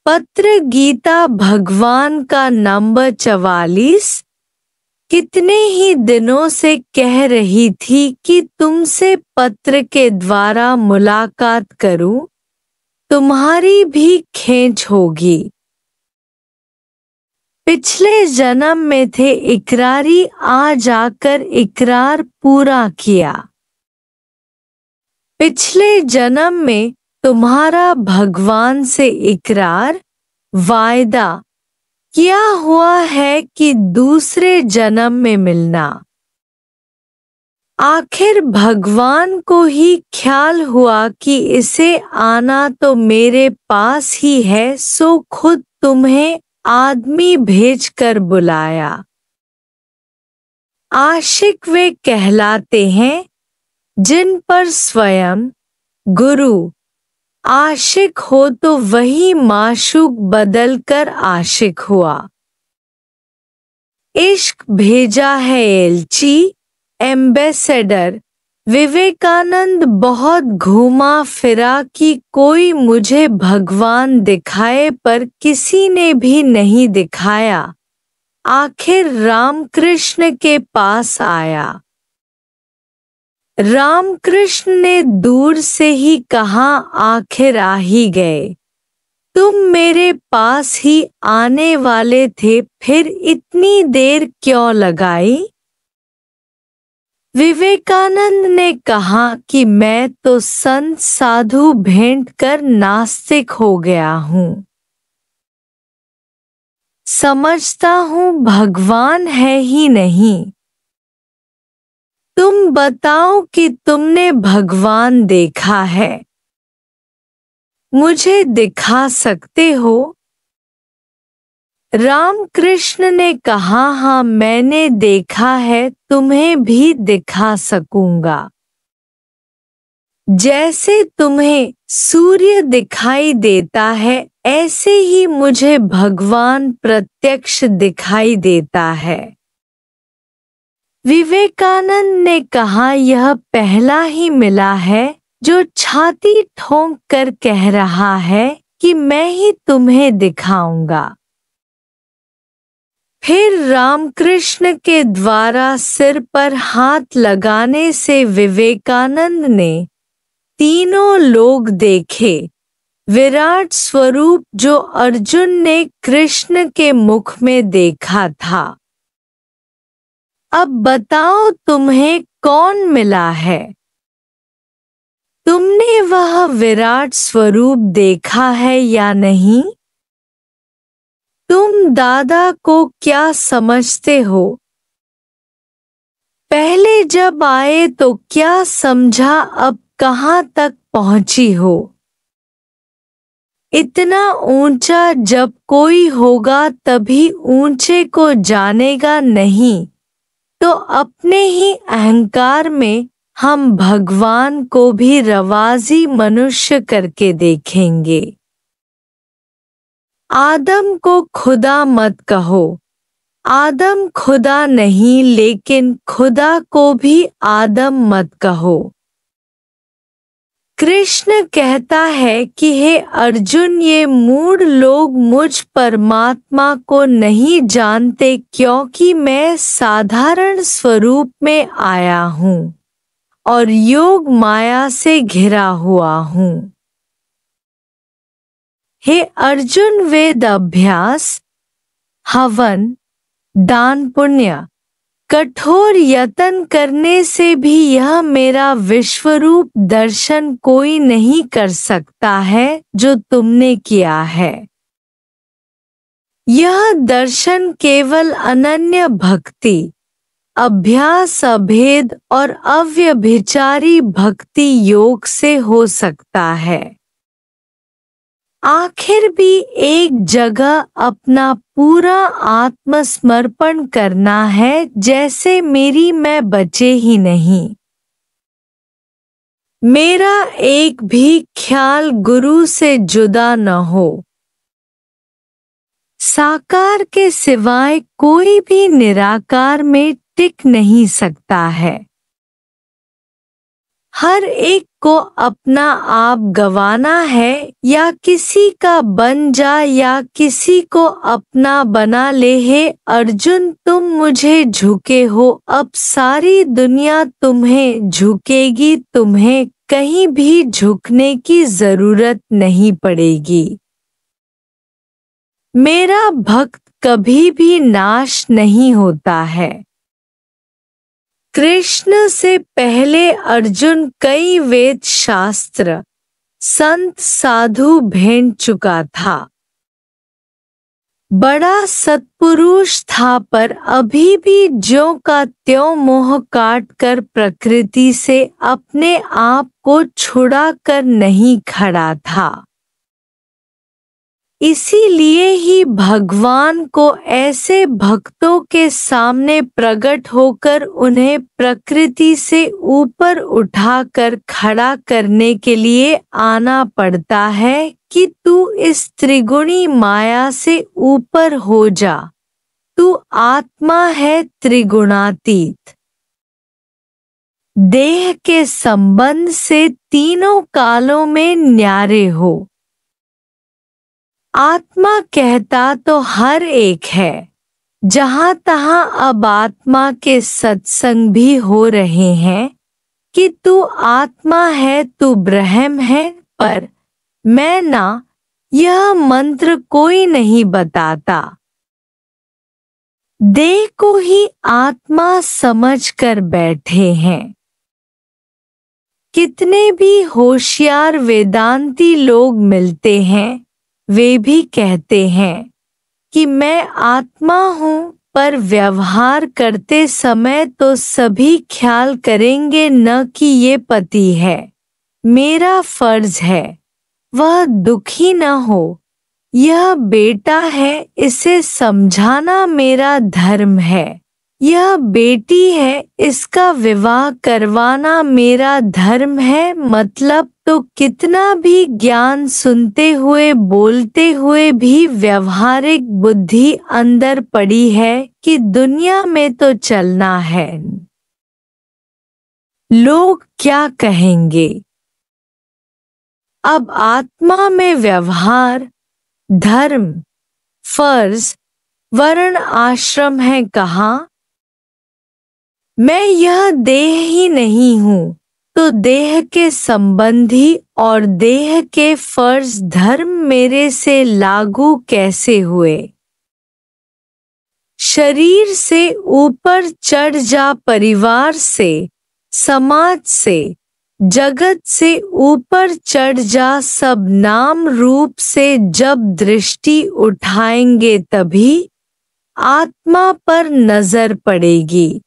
पत्र गीता भगवान का नंबर 44। कितने ही दिनों से कह रही थी कि तुमसे पत्र के द्वारा मुलाकात करूं, तुम्हारी भी खींच होगी। पिछले जन्म में थे इकरारी, आज आकर इकरार पूरा किया। पिछले जन्म में तुम्हारा भगवान से इकरार वायदा किया हुआ है कि दूसरे जन्म में मिलना। आखिर भगवान को ही ख्याल हुआ कि इसे आना तो मेरे पास ही है, सो खुद तुम्हें आदमी भेजकर बुलाया। आशिक वे कहलाते हैं जिन पर स्वयं गुरु आशिक हो, तो वही माशूक बदल कर आशिक हुआ। इश्क भेजा है एलची एम्बेसडर। विवेकानंद बहुत घूमा फिरा कि कोई मुझे भगवान दिखाए, पर किसी ने भी नहीं दिखाया। आखिर रामकृष्ण के पास आया। रामकृष्ण ने दूर से ही कहा, आखिर आ ही गए। तुम मेरे पास ही आने वाले थे, फिर इतनी देर क्यों लगाई? विवेकानंद ने कहा कि मैं तो संत साधु भेंट कर नास्तिक हो गया हूँ। समझता हूँ भगवान है ही नहीं। तुम बताओ कि तुमने भगवान देखा है, मुझे दिखा सकते हो? रामकृष्ण ने कहा, हाँ मैंने देखा है, तुम्हें भी दिखा सकूंगा। जैसे तुम्हें सूर्य दिखाई देता है, ऐसे ही मुझे भगवान प्रत्यक्ष दिखाई देता है। विवेकानंद ने कहा, यह पहला ही मिला है जो छाती ठोंक कर कह रहा है कि मैं ही तुम्हें दिखाऊंगा। फिर रामकृष्ण के द्वारा सिर पर हाथ लगाने से विवेकानंद ने तीनों लोग देखे। विराट स्वरूप जो अर्जुन ने कृष्ण के मुख में देखा था। अब बताओ तुम्हें कौन मिला है? तुमने वह विराट स्वरूप देखा है या नहीं? तुम दादा को क्या समझते हो? पहले जब आए तो क्या समझा, अब कहाँ तक पहुंची हो? इतना ऊंचा जब कोई होगा तभी ऊंचे को जानेगा, नहीं तो अपने ही अहंकार में हम भगवान को भी रवाजी मनुष्य करके देखेंगे। आदम को खुदा मत कहो। आदम खुदा नहीं, लेकिन खुदा को भी आदम मत कहो। कृष्ण कहता है कि हे अर्जुन, ये मूढ़ लोग मुझ परमात्मा को नहीं जानते, क्योंकि मैं साधारण स्वरूप में आया हूँ और योग माया से घिरा हुआ हूँ। हे अर्जुन, वेद अभ्यास, हवन, दान पुण्य, कठोर यत्न करने से भी यह मेरा विश्वरूप दर्शन कोई नहीं कर सकता है जो तुमने किया है। यह दर्शन केवल अनन्य भक्ति, अभ्यास, अभेद और अव्यभिचारी भक्ति योग से हो सकता है। आखिर भी एक जगह अपना पूरा आत्मसमर्पण करना है, जैसे मेरी मैं बचे ही नहीं। मेरा एक भी ख्याल गुरु से जुदा न हो। साकार के सिवाय कोई भी निराकार में टिक नहीं सकता है। हर एक को अपना आप गंवाना है, या किसी का बन जा या किसी को अपना बना ले। हे अर्जुन, तुम मुझे झुके हो, अब सारी दुनिया तुम्हें झुकेगी, तुम्हें कहीं भी झुकने की जरूरत नहीं पड़ेगी। मेरा भक्त कभी भी नाश नहीं होता है। कृष्ण से पहले अर्जुन कई वेद शास्त्र, संत साधु भेंट चुका था। बड़ा सत्पुरुष था, पर अभी भी ज्यों का त्यों मोह काट कर प्रकृति से अपने आप को छुड़ा कर नहीं खड़ा था। इसीलिए ही भगवान को ऐसे भक्तों के सामने प्रकट होकर उन्हें प्रकृति से ऊपर उठाकर खड़ा करने के लिए आना पड़ता है कि तू इस त्रिगुणी माया से ऊपर हो जा, तू आत्मा है त्रिगुणातीत। देह के संबंध से तीनों कालों में न्यारे हो। आत्मा कहता तो हर एक है, जहां तहां अब आत्मा के सत्संग भी हो रहे हैं कि तू आत्मा है, तू ब्रह्म है, पर मैं ना, यह मंत्र कोई नहीं बताता। देह को ही आत्मा समझ कर बैठे हैं। कितने भी होशियार वेदांती लोग मिलते हैं, वे भी कहते हैं कि मैं आत्मा हूँ, पर व्यवहार करते समय तो सभी ख्याल करेंगे न कि ये पति है, मेरा फर्ज है वह दुखी न हो, यह बेटा है इसे समझाना मेरा धर्म है, यह बेटी है इसका विवाह करवाना मेरा धर्म है। मतलब तो कितना भी ज्ञान सुनते हुए बोलते हुए भी व्यवहारिक बुद्धि अंदर पड़ी है कि दुनिया में तो चलना है, लोग क्या कहेंगे। अब आत्मा में व्यवहार, धर्म, फर्ज, वर्ण आश्रम है कहाँ। मैं यह देह ही नहीं हूँ, तो देह के संबंधी और देह के फर्ज धर्म मेरे से लागू कैसे हुए। शरीर से ऊपर चढ़ जा, परिवार से, समाज से, जगत से ऊपर चढ़ जा, सब नाम रूप से जब दृष्टि उठाएंगे तभी आत्मा पर नजर पड़ेगी।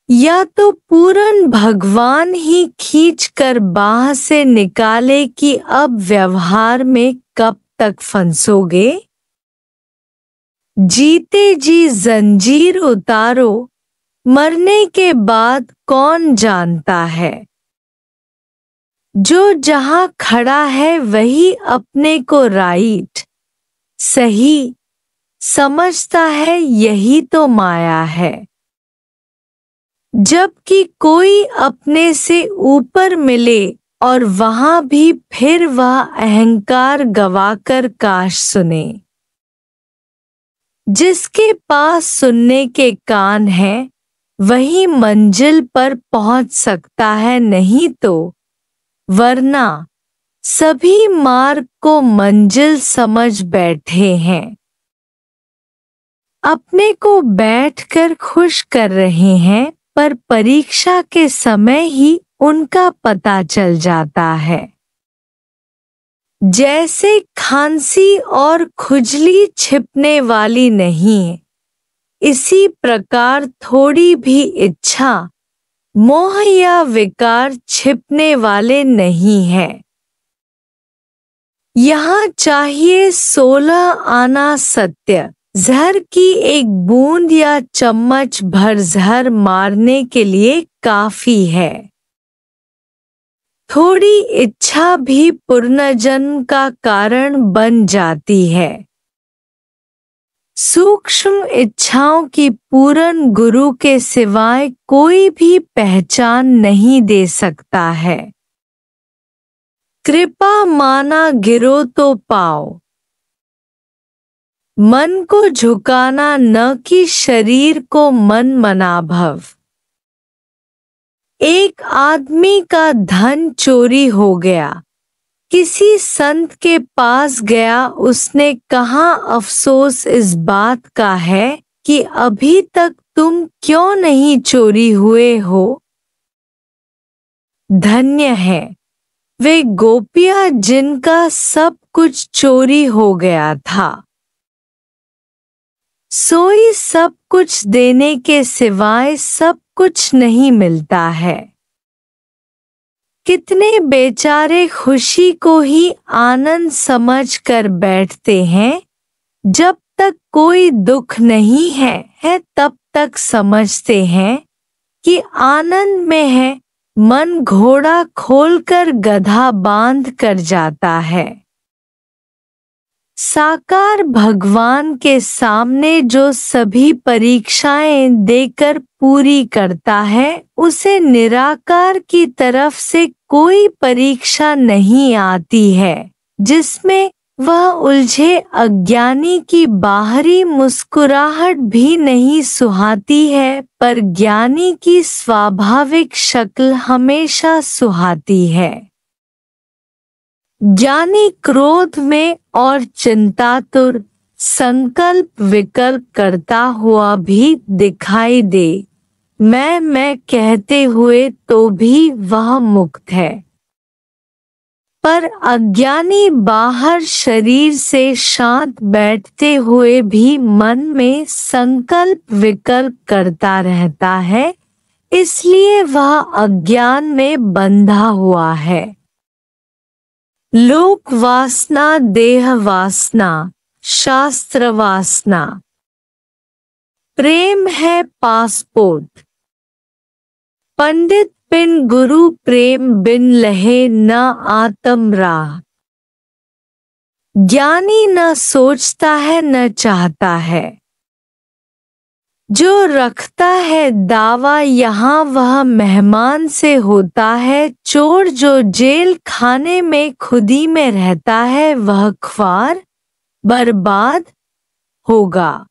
या तो पूर्ण भगवान ही खींच कर बाह से निकाले कि अब व्यवहार में कब तक फंसोगे। जीते जी जंजीर उतारो, मरने के बाद कौन जानता है। जो जहां खड़ा है वही अपने को राइट, सही समझता है, यही तो माया है। जबकि कोई अपने से ऊपर मिले और वहां भी फिर वह अहंकार गवाकर काश सुने। जिसके पास सुनने के कान हैं वही मंजिल पर पहुंच सकता है, नहीं तो वरना सभी मार्ग को मंजिल समझ बैठे हैं। अपने को बैठकर खुश कर रहे हैं, पर परीक्षा के समय ही उनका पता चल जाता है। जैसे खांसी और खुजली छिपने वाली नहीं, इसी प्रकार थोड़ी भी इच्छा, मोह या विकार छिपने वाले नहीं है। यहाँ चाहिए 16 आना सत्य, जहर की एक बूंद या चम्मच भर जहर मारने के लिए काफी है। थोड़ी इच्छा भी पुनर्जन्म का कारण बन जाती है। सूक्ष्म इच्छाओं की पूर्ण गुरु के सिवाय कोई भी पहचान नहीं दे सकता है। कृपा माना गिरो तो पाओ। मन को झुकाना न कि शरीर को मन मना भव। एक आदमी का धन चोरी हो गया। किसी संत के पास गया, उसने कहा अफसोस इस बात का है कि अभी तक तुम क्यों नहीं चोरी हुए हो। धन्य है वे गोपियां जिनका सब कुछ चोरी हो गया था। सोई सब कुछ देने के सिवाय सब कुछ नहीं मिलता है। कितने बेचारे खुशी को ही आनंद समझ कर बैठते हैं। जब तक कोई दुख नहीं है तब तक समझते हैं कि आनंद में है। मन घोड़ा खोलकर गधा बांध कर जाता है। साकार भगवान के सामने जो सभी परीक्षाएं देकर पूरी करता है, उसे निराकार की तरफ से कोई परीक्षा नहीं आती है जिसमें वह उलझे अज्ञानी की बाहरी मुस्कुराहट भी नहीं सुहाती है, पर ज्ञानी की स्वाभाविक शक्ल हमेशा सुहाती है। ज्ञानी क्रोध में और चिंतातुर संकल्प विकल्प करता हुआ भी दिखाई दे, मैं कहते हुए, तो भी वह मुक्त है। पर अज्ञानी बाहर शरीर से शांत बैठते हुए भी मन में संकल्प विकल्प करता रहता है, इसलिए वह अज्ञान में बंधा हुआ है। लोक वासना, देह वासना, शास्त्र वासना। प्रेम है पासपोर्ट। पंडित बिन गुरु प्रेम बिन लहे न आत्म राह। ज्ञानी न सोचता है न चाहता है। जो रखता है दावा यहाँ वह मेहमान से होता है। चोर जो जेल खाने में खुदी में रहता है वह ख्वार बर्बाद होगा।